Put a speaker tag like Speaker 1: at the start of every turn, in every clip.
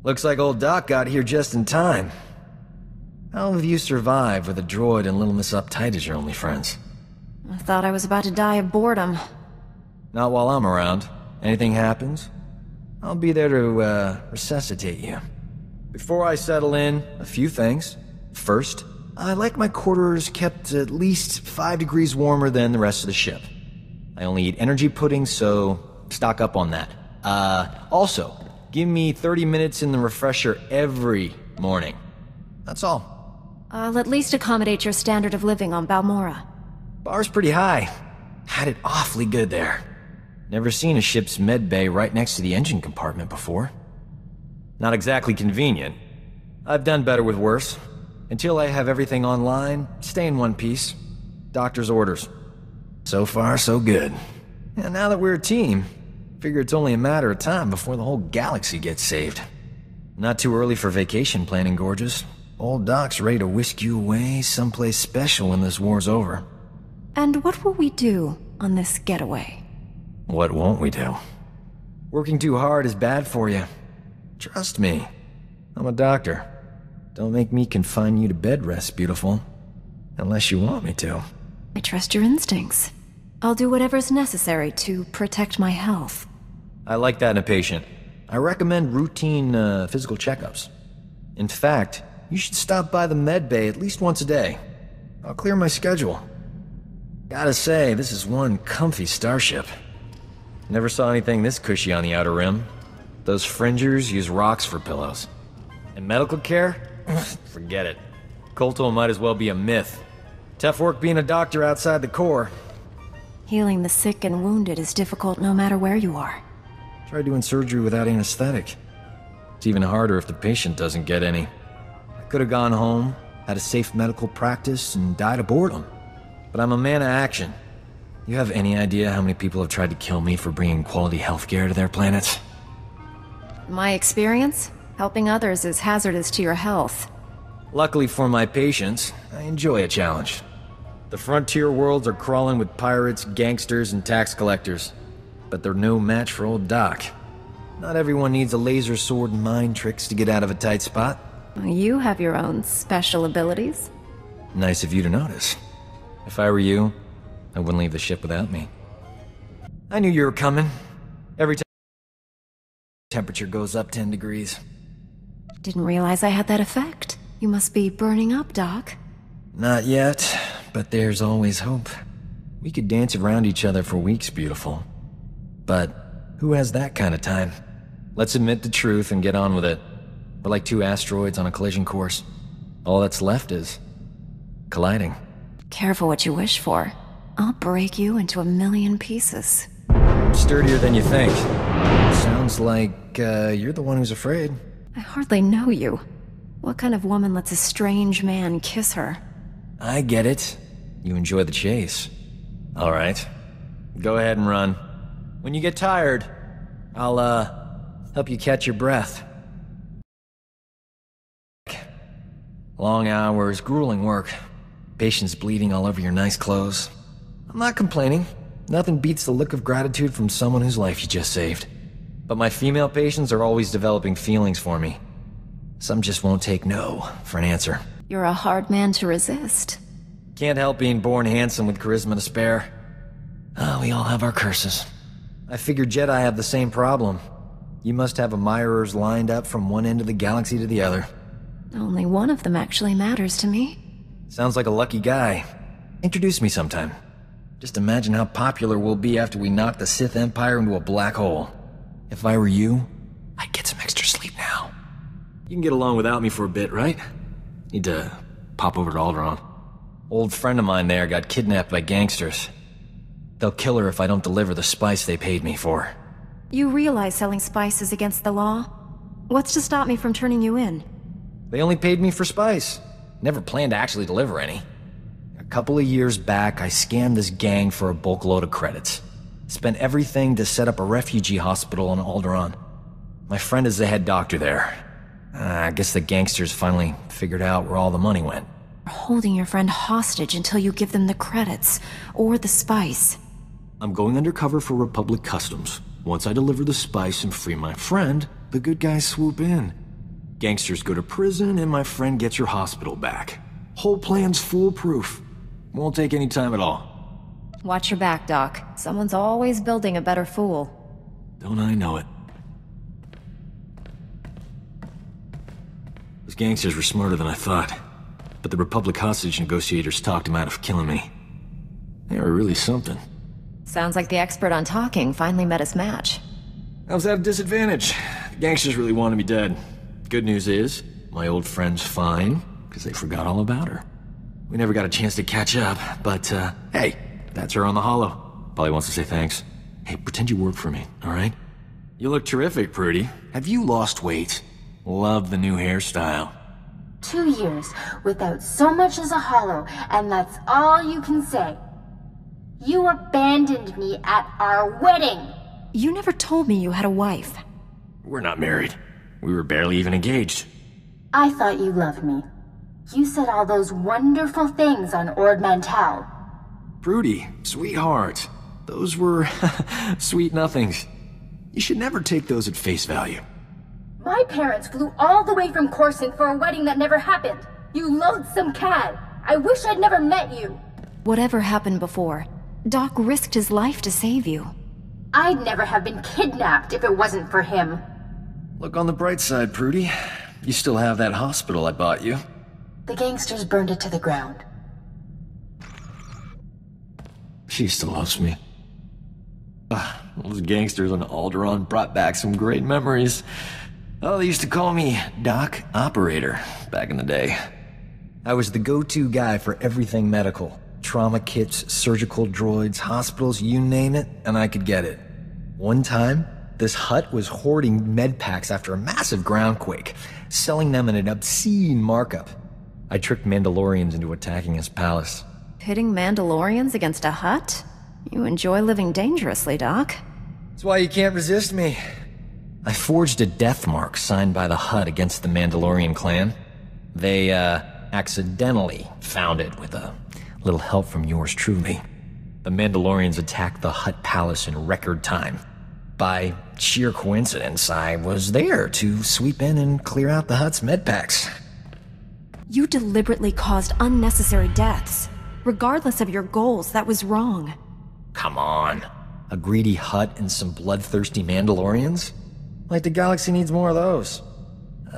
Speaker 1: Looks like old Doc got here just in time. How have you survived with a droid and little Miss Uptight as your only friends?
Speaker 2: I thought I was about to die of boredom.
Speaker 1: Not while I'm around. Anything happens, I'll be there to, resuscitate you. Before I settle in, a few things. First, I like my quarters kept at least 5 degrees warmer than the rest of the ship. I only eat energy pudding, so stock up on that. Also, give me 30 minutes in the refresher every morning. That's all.
Speaker 2: I'll at least accommodate your standard of living on Balmorra.
Speaker 1: Bar's pretty high. Had it awfully good there. Never seen a ship's med bay right next to the engine compartment before. Not exactly convenient. I've done better with worse. Until I have everything online, stay in one piece. Doctor's orders. So far, so good. And now that we're a team, figure it's only a matter of time before the whole galaxy gets saved. Not too early for vacation planning, gorgeous. Old Doc's ready to whisk you away someplace special when this war's over.
Speaker 2: And what will we do on this getaway?
Speaker 1: What won't we do? Working too hard is bad for you. Trust me. I'm a doctor. Don't make me confine you to bed rest, beautiful. Unless you want me to.
Speaker 2: I trust your instincts. I'll do whatever's necessary to protect my health.
Speaker 1: I like that in a patient. I recommend routine, physical checkups. In fact, you should stop by the med bay at least once a day. I'll clear my schedule. Gotta say, this is one comfy starship. Never saw anything this cushy on the Outer Rim. Those fringers use rocks for pillows. And medical care? Forget it. Kolto might as well be a myth. Tough work being a doctor outside the Corps.
Speaker 2: Healing the sick and wounded is difficult no matter where you are.
Speaker 1: Try doing surgery without anesthetic. It's even harder if the patient doesn't get any. I could have gone home, had a safe medical practice, and died of boredom. But I'm a man of action. You have any idea how many people have tried to kill me for bringing quality healthcare to their planets?
Speaker 2: My experience? Helping others is hazardous to your health.
Speaker 1: Luckily for my patients, I enjoy a challenge. The frontier worlds are crawling with pirates, gangsters, and tax collectors. But they're no match for old Doc. Not everyone needs a laser sword and mind tricks to get out of a tight spot.
Speaker 2: You have your own special abilities.
Speaker 1: Nice of you to notice. If I were you, I wouldn't leave the ship without me. I knew you were coming. Every time temperature goes up 10 degrees.
Speaker 2: Didn't realize I had that effect. You must be burning up, Doc.
Speaker 1: Not yet, but there's always hope. We could dance around each other for weeks, beautiful. But who has that kind of time? Let's admit the truth and get on with it. We're like two asteroids on a collision course. All that's left is colliding.
Speaker 2: Careful what you wish for. I'll break you into a million pieces.
Speaker 1: Sturdier than you think. Sounds like, you're the one who's afraid.
Speaker 2: I hardly know you. What kind of woman lets a strange man kiss her?
Speaker 1: I get it. You enjoy the chase. Alright. Go ahead and run. When you get tired, I'll, help you catch your breath. Long hours, grueling work. Patients bleeding all over your nice clothes. I'm not complaining. Nothing beats the look of gratitude from someone whose life you just saved. But my female patients are always developing feelings for me. Some just won't take no for an answer.
Speaker 2: You're a hard man to resist.
Speaker 1: Can't help being born handsome with charisma to spare. We all have our curses. I figured Jedi have the same problem. You must have admirers lined up from one end of the galaxy to the other.
Speaker 2: Only one of them actually matters to me.
Speaker 1: Sounds like a lucky guy. Introduce me sometime. Just imagine how popular we'll be after we knock the Sith Empire into a black hole. If I were you, I'd get some extra sleep now. You can get along without me for a bit, right? Need to pop over to Alderaan. Old friend of mine there got kidnapped by gangsters. They'll kill her if I don't deliver the spice they paid me for.
Speaker 2: You realize selling spice is against the law? What's to stop me from turning you in?
Speaker 1: They only paid me for spice. Never planned to actually deliver any. A couple of years back, I scammed this gang for a bulk load of credits. Spent everything to set up a refugee hospital on Alderaan. My friend is the head doctor there. I guess the gangsters finally figured out where all the money went.
Speaker 2: You're holding your friend hostage until you give them the credits, or the spice.
Speaker 1: I'm going undercover for Republic Customs. Once I deliver the spice and free my friend, the good guys swoop in. Gangsters go to prison, and my friend gets her hospital back. Whole plan's foolproof. Won't take any time at all.
Speaker 2: Watch your back, Doc. Someone's always building a better fool.
Speaker 1: Don't I know it? Those gangsters were smarter than I thought. But the Republic hostage negotiators talked him out of killing me. They were really something.
Speaker 2: Sounds like the expert on talking finally met his match.
Speaker 1: I was at a disadvantage. The gangsters really wanted me dead. Good news is, my old friend's fine, because they forgot all about her. We never got a chance to catch up, but, hey, that's her on the holo. Probably wants to say thanks. Hey, pretend you work for me, alright? You look terrific, Prudy. Have you lost weight? Love the new hairstyle.
Speaker 3: 2 years without so much as a holo, and that's all you can say. You abandoned me at our wedding!
Speaker 2: You never told me you had a wife.
Speaker 1: We're not married. We were barely even engaged.
Speaker 3: I thought you loved me. You said all those wonderful things on Ord Mantell.
Speaker 1: Prudy, sweetheart. Those were sweet nothings. You should never take those at face value.
Speaker 3: My parents flew all the way from Coruscant for a wedding that never happened. You loathsome cad. I wish I'd never met you.
Speaker 2: Whatever happened before, Doc risked his life to save you.
Speaker 3: I'd never have been kidnapped if it wasn't for him.
Speaker 1: Look on the bright side, Prudy. You still have that hospital I bought you.
Speaker 3: The gangsters burned it to the ground.
Speaker 1: She still loves me. Those gangsters on Alderaan brought back some great memories. Oh, they used to call me Doc Operator back in the day. I was the go-to guy for everything medical. Trauma kits, surgical droids, hospitals, you name it, and I could get it. One time, this hut was hoarding med packs after a massive groundquake, selling them at an obscene markup. I tricked Mandalorians into attacking his palace.
Speaker 2: Pitting Mandalorians against a hut? You enjoy living dangerously, Doc.
Speaker 1: That's why you can't resist me. I forged a death mark signed by the Hutt against the Mandalorian clan. They, accidentally found it with a little help from yours truly. The Mandalorians attacked the Hutt palace in record time. By sheer coincidence, I was there to sweep in and clear out the Hutt's medpacks.
Speaker 2: You deliberately caused unnecessary deaths. Regardless of your goals, that was wrong.
Speaker 1: Come on. A greedy Hutt and some bloodthirsty Mandalorians? Like the galaxy needs more of those.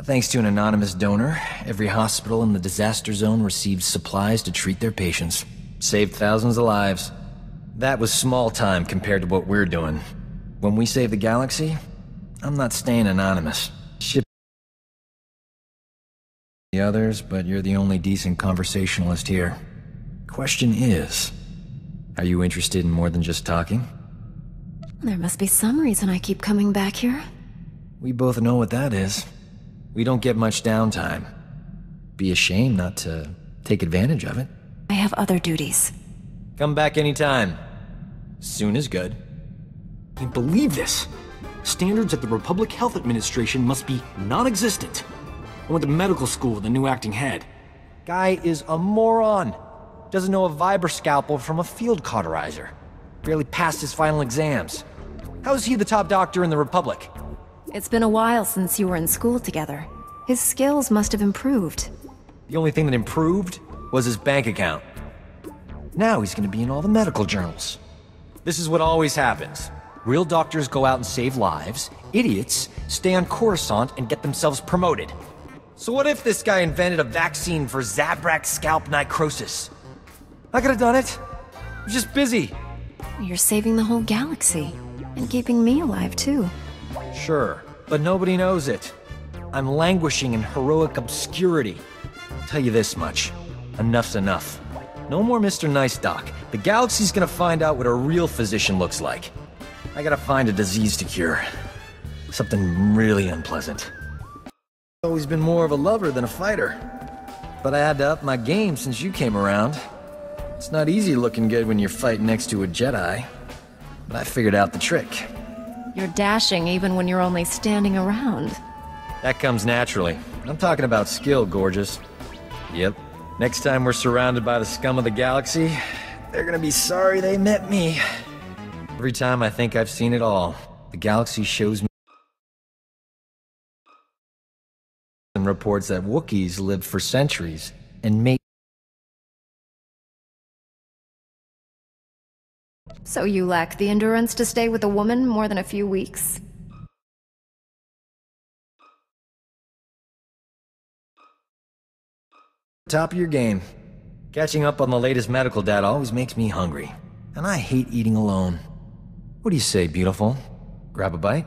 Speaker 1: Thanks to an anonymous donor, every hospital in the disaster zone received supplies to treat their patients. Saved thousands of lives. That was small time compared to what we're doing. When we save the galaxy, I'm not staying anonymous. Ship the others, but you're the only decent conversationalist here. Question is, are you interested in more than just talking?
Speaker 2: There must be some reason I keep coming back here.
Speaker 1: We both know what that is. We don't get much downtime. Be a shame not to take advantage of it.
Speaker 2: I have other duties.
Speaker 1: Come back anytime. Soon is good. Can't believe this. Standards at the Republic Health Administration must be non-existent. I went to medical school with a new acting head. Guy is a moron. Doesn't know a vibra scalpel from a field cauterizer. Barely passed his final exams. How is he the top doctor in the Republic?
Speaker 2: It's been a while since you were in school together. His skills must have improved.
Speaker 1: The only thing that improved was his bank account. Now he's gonna be in all the medical journals. This is what always happens. Real doctors go out and save lives. Idiots stay on Coruscant and get themselves promoted. So what if this guy invented a vaccine for Zabrak scalp necrosis? I could have done it. I'm just busy.
Speaker 2: You're saving the whole galaxy. And keeping me alive, too.
Speaker 1: Sure, but nobody knows it. I'm languishing in heroic obscurity. I'll tell you this much. Enough's enough. No more Mr. Nice Doc. The galaxy's gonna find out what a real physician looks like. I gotta find a disease to cure. Something really unpleasant. Always been more of a lover than a fighter. But I had to up my game since you came around. It's not easy looking good when you're fighting next to a Jedi. But I figured out the trick.
Speaker 2: You're dashing even when you're only standing around.
Speaker 1: That comes naturally. I'm talking about skill, gorgeous. Yep. Next time we're surrounded by the scum of the galaxy, they're gonna be sorry they met me. Every time I think I've seen it all, the galaxy shows me some reports that Wookiees lived for centuries, and
Speaker 2: So you lack the endurance to stay with a woman more than a few weeks?
Speaker 1: top of your game. Catching up on the latest medical data always makes me hungry, and I hate eating alone. What do you say, beautiful? Grab a bite?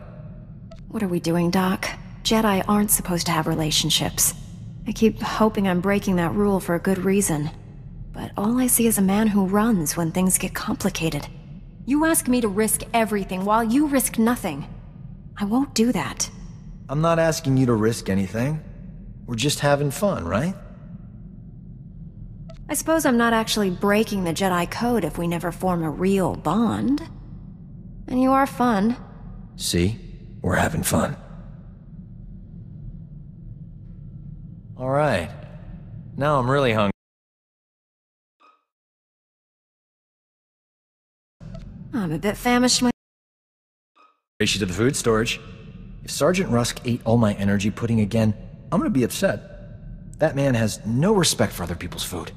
Speaker 2: What are we doing, Doc? Jedi aren't supposed to have relationships. I keep hoping I'm breaking that rule for a good reason. But all I see is a man who runs when things get complicated. You ask me to risk everything while you risk nothing. I won't do that.
Speaker 1: I'm not asking you to risk anything. We're just having fun, right?
Speaker 2: I suppose I'm not actually breaking the Jedi code if we never form a real bond. And you are fun.
Speaker 1: See? We're having fun. Alright. Now I'm really hungry.
Speaker 2: I'm a bit famished myself.
Speaker 1: Race you to the food storage. If Sergeant Rusk ate all my energy pudding again, I'm gonna be upset. That man has no respect for other people's food.